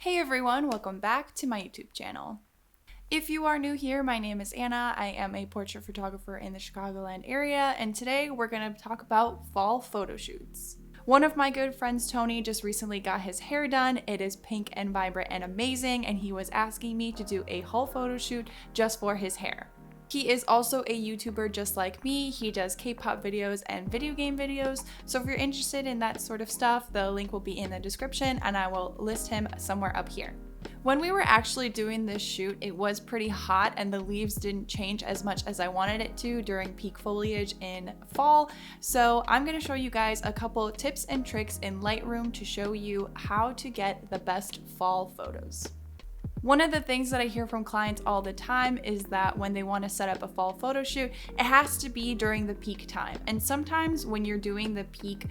Hey everyone, welcome back to my YouTube channel. If you are new here, my name is Anna. I am a portrait photographer in the Chicagoland area, and today we're going to talk about fall photo shoots. One of my good friends, Tony, just recently got his hair done. It is pink and vibrant and amazing, and he was asking me to do a whole photo shoot just for his hair. He is also a YouTuber just like me. He does K-pop videos and video game videos. So if you're interested in that sort of stuff, the link will be in the description and I will list him somewhere up here. When we were actually doing this shoot, it was pretty hot and the leaves didn't change as much as I wanted it to during peak foliage in fall. So I'm going to show you guys a couple tips and tricks in Lightroom to show you how to get the best fall photos. One of the things that I hear from clients all the time is that when they want to set up a fall photo shoot, it has to be during the peak time. And sometimes when you're doing the peak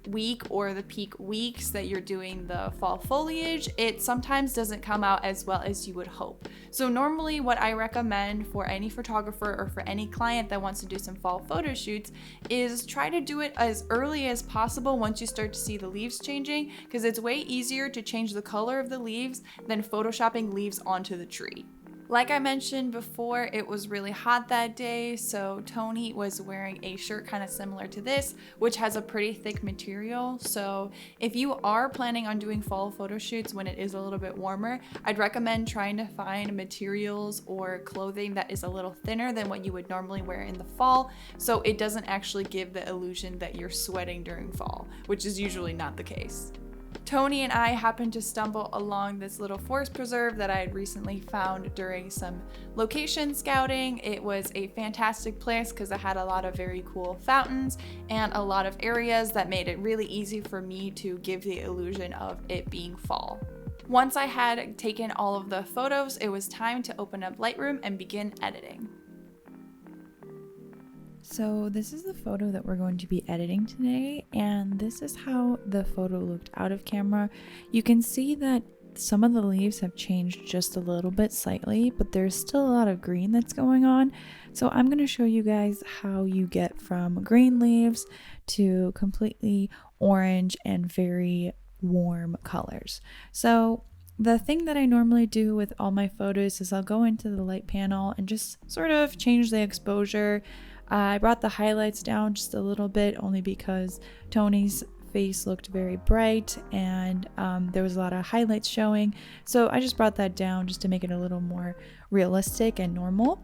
week or the peak weeks that you're doing the fall foliage, it sometimes doesn't come out as well as you would hope. So normally what I recommend for any photographer or for any client that wants to do some fall photo shoots is try to do it as early as possible once you start to see the leaves changing, because it's way easier to change the color of the leaves than photoshopping leaves onto the tree. Like I mentioned before, it was really hot that day, so Tony was wearing a shirt kind of similar to this, which has a pretty thick material. So if you are planning on doing fall photo shoots when it is a little bit warmer, I'd recommend trying to find materials or clothing that is a little thinner than what you would normally wear in the fall, so it doesn't actually give the illusion that you're sweating during fall, which is usually not the case. Tony and I happened to stumble along this little forest preserve that I had recently found during some location scouting. It was a fantastic place because it had a lot of very cool fountains and a lot of areas that made it really easy for me to give the illusion of it being fall. Once I had taken all of the photos, it was time to open up Lightroom and begin editing. So this is the photo that we're going to be editing today, and this is how the photo looked out of camera. You can see that some of the leaves have changed just a little bit slightly, but there's still a lot of green that's going on. So I'm going to show you guys how you get from green leaves to completely orange and very warm colors. So the thing that I normally do with all my photos is I'll go into the light panel and just sort of change the exposure. I brought the highlights down just a little bit only because Tony's face looked very bright and there was a lot of highlights showing. So I just brought that down just to make it a little more realistic and normal.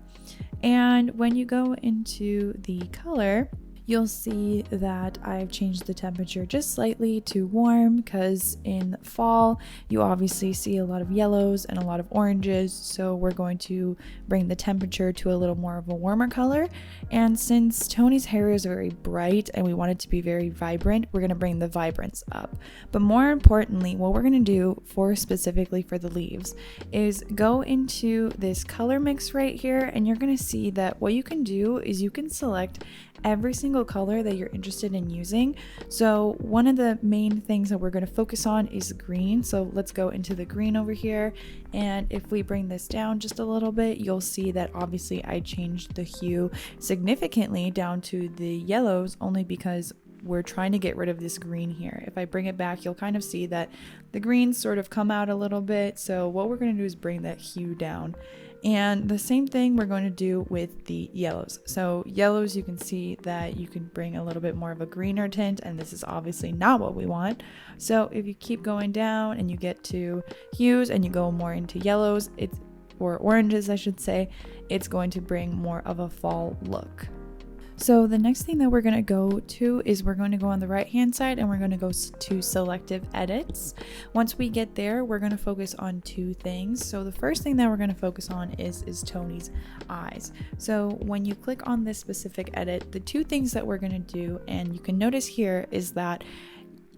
And when you go into the color, you'll see that I've changed the temperature just slightly to warm because in fall you obviously see a lot of yellows and a lot of oranges, so we're going to bring the temperature to a little more of a warmer color. And since Tony's hair is very bright and we want it to be very vibrant, we're going to bring the vibrance up. But more importantly, what we're going to do specifically for the leaves is go into this color mix right here, and you're going to see that what you can do is you can select every single color that you're interested in using. So one of the main things that we're going to focus on is green. So let's go into the green over here, and if we bring this down just a little bit, you'll see that obviously I changed the hue significantly down to the yellows only because we're trying to get rid of this green here. If I bring it back, you'll kind of see that the greens sort of come out a little bit. So what we're going to do is bring that hue down. And the same thing we're going to do with the yellows. So yellows, you can see that you can bring a little bit more of a greener tint, and this is obviously not what we want. So if you keep going down and you get to hues and you go more into yellows, or oranges I should say, it's going to bring more of a fall look. So the next thing that we're going to go to is we're going to go on the right hand side and we're going to go to selective edits. Once we get there, we're going to focus on two things. So the first thing that we're going to focus on is Tony's eyes. So when you click on this specific edit, the two things that we're going to do, and you can notice here, is that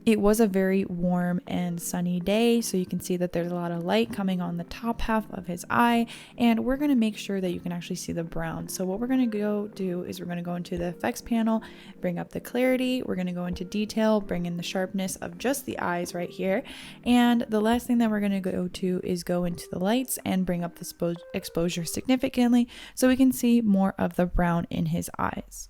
it was a very warm and sunny day, so you can see that there's a lot of light coming on the top half of his eye, and we're going to make sure that you can actually see the brown. So what we're going to go do is we're going to go into the effects panel, bring up the clarity, we're going to go into detail, bring in the sharpness of just the eyes right here, and the last thing that we're going to go to is go into the lights and bring up the exposure significantly so we can see more of the brown in his eyes.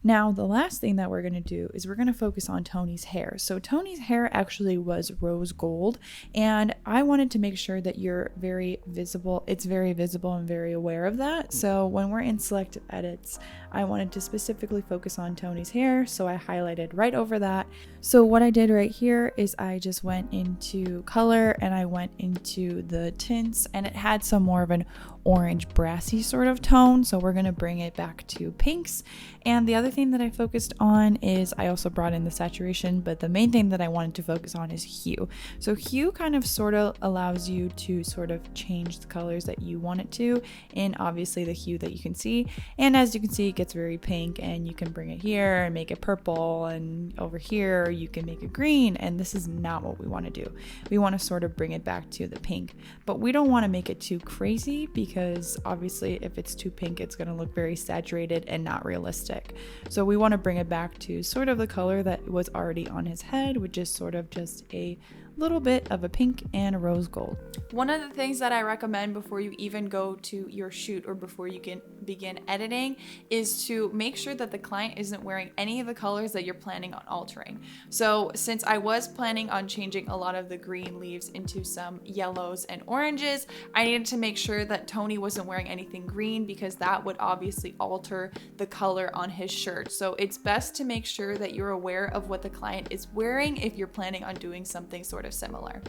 Now, the last thing that we're going to do is we're going to focus on Tony's hair. So Tony's hair actually was rose gold, and I wanted to make sure that you're very visible. It's very visible and very aware of that. So when we're in selective edits, I wanted to specifically focus on Tony's hair, so I highlighted right over that. So what I did right here is I just went into color and I went into the tints, and it had some more of an orange brassy sort of tone, so we're going to bring it back to pinks. And the other thing that I focused on is I also brought in the saturation, but the main thing that I wanted to focus on is hue. So hue kind of sort of allows you to sort of change the colors that you want it to in obviously the hue that you can see. And as you can see, it gets very pink, and you can bring it here and make it purple, and over here you can make it green, and this is not what we want to do. We want to sort of bring it back to the pink, but we don't want to make it too crazy, because obviously if it's too pink, it's going to look very saturated and not realistic. So we want to bring it back to sort of the color that was already on his head, which is sort of just a little bit of a pink and a rose gold. One of the things that I recommend before you even go to your shoot or before you can begin editing is to make sure that the client isn't wearing any of the colors that you're planning on altering. So since I was planning on changing a lot of the green leaves into some yellows and oranges, I needed to make sure that Tony wasn't wearing anything green, because that would obviously alter the color on his shirt. So it's best to make sure that you're aware of what the client is wearing if you're planning on doing something sort of similar.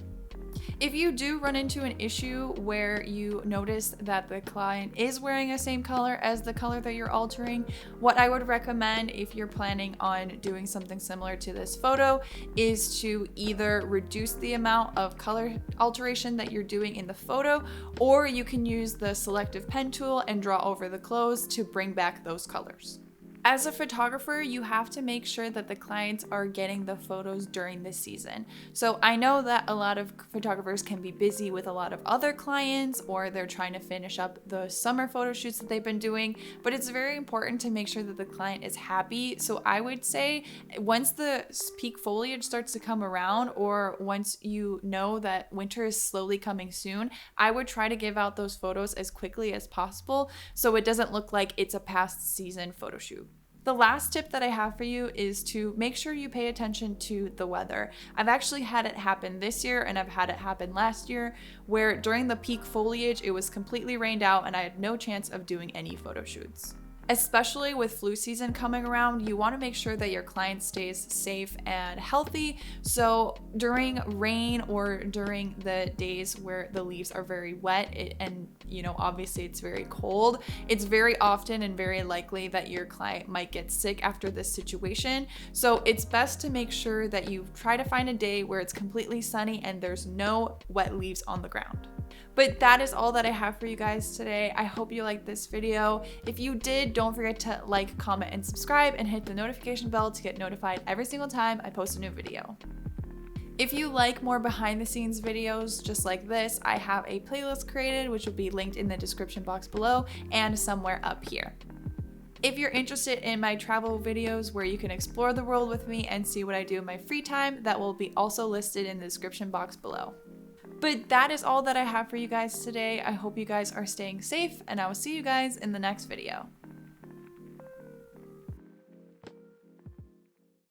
If you do run into an issue where you notice that the client is wearing the same color as the color that you're altering, what I would recommend if you're planning on doing something similar to this photo is to either reduce the amount of color alteration that you're doing in the photo, or you can use the selective pen tool and draw over the clothes to bring back those colors. As a photographer, you have to make sure that the clients are getting the photos during this season. So I know that a lot of photographers can be busy with a lot of other clients, or they're trying to finish up the summer photo shoots that they've been doing, but it's very important to make sure that the client is happy. So I would say once the peak foliage starts to come around, or once you know that winter is slowly coming soon, I would try to give out those photos as quickly as possible so it doesn't look like it's a past season photo shoot. The last tip that I have for you is to make sure you pay attention to the weather. I've actually had it happen this year, and I've had it happen last year, where during the peak foliage, it was completely rained out and I had no chance of doing any photo shoots. Especially with flu season coming around, you want to make sure that your client stays safe and healthy. So during rain or during the days where the leaves are very wet and obviously it's very cold, it's very often and very likely that your client might get sick after this situation. So it's best to make sure that you try to find a day where it's completely sunny and there's no wet leaves on the ground. But that is all that I have for you guys today. I hope you liked this video. If you did, don't forget to like, comment, and subscribe, and hit the notification bell to get notified every single time I post a new video. If you like more behind the scenes videos just like this, I have a playlist created which will be linked in the description box below and somewhere up here. If you're interested in my travel videos where you can explore the world with me and see what I do in my free time, that will be also listed in the description box below. But that is all that I have for you guys today. I hope you guys are staying safe, and I will see you guys in the next video.